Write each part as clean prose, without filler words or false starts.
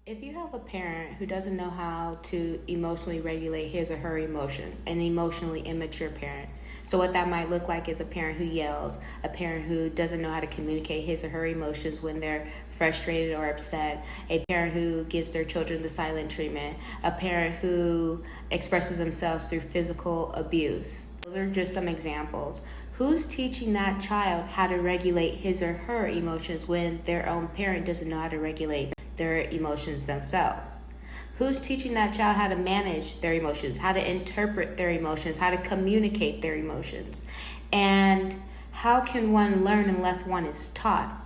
If you have a parent who doesn't know how to emotionally regulate his or her emotions, an emotionally immature parent, so what that might look like is a parent who yells, a parent who doesn't know how to communicate his or her emotions when they're frustrated or upset, a parent who gives their children the silent treatment, a parent who expresses themselves through physical abuse. Those are just some examples. Who's teaching that child how to regulate his or her emotions when their own parent doesn't know how to regulate their emotions themselves? Who's teaching that child how to manage their emotions, how to interpret their emotions, how to communicate their emotions? And how can one learn unless one is taught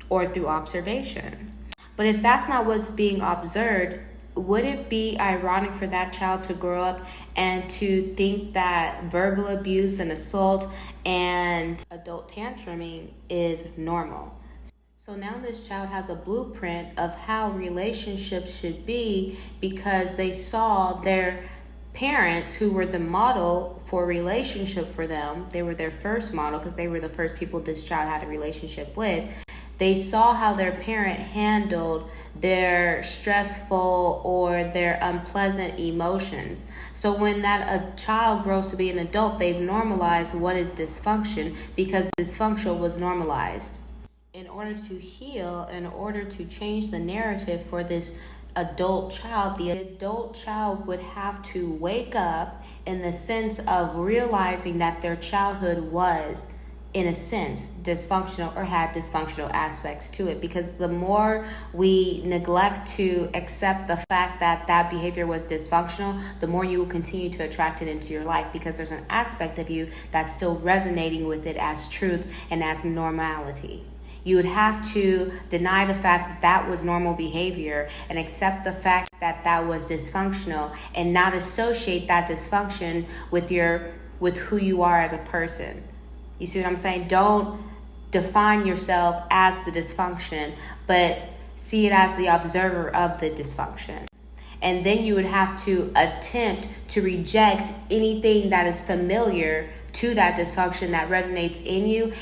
or through observation? But if that's not what's being observed, would it be ironic for that child to grow up and to think that verbal abuse and assault and adult tantruming is normal? So now this child has a blueprint of how relationships should be because they saw their parents, who were the model for relationship for them. They were their first model because they were the first people this child had a relationship with. They saw how their parent handled their stressful or their unpleasant emotions. So when a child grows to be an adult, they've normalized what is dysfunction because dysfunction was normalized. In order to heal, in order to change the narrative for this adult child, the adult child would have to wake up in the sense of realizing that their childhood was, in a sense, dysfunctional or had dysfunctional aspects to it. Because the more we neglect to accept the fact that that behavior was dysfunctional, the more you will continue to attract it into your life because there's an aspect of you that's still resonating with it as truth and as normality. You would have to deny the fact that that was normal behavior and accept the fact that that was dysfunctional and not associate that dysfunction with who you are as a person. You see what I'm saying? Don't define yourself as the dysfunction, but see it as the observer of the dysfunction. And then you would have to attempt to reject anything that is familiar to that dysfunction that resonates in you,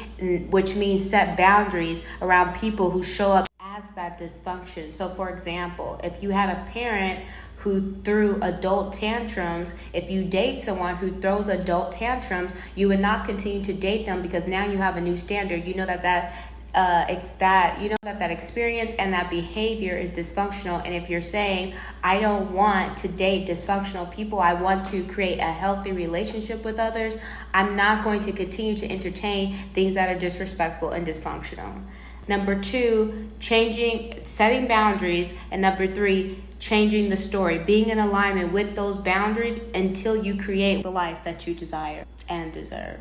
which means set boundaries around people who show up as that dysfunction. So for example, if you had a parent who threw adult tantrums, if you date someone who throws adult tantrums, you would not continue to date them because now you have a new standard. You know that experience and that behavior is dysfunctional. And if you're saying, I don't want to date dysfunctional people, I want to create a healthy relationship with others, I'm not going to continue to entertain things that are disrespectful and dysfunctional. Number 2, setting boundaries. And number 3, changing the story, being in alignment with those boundaries until you create the life that you desire and deserve.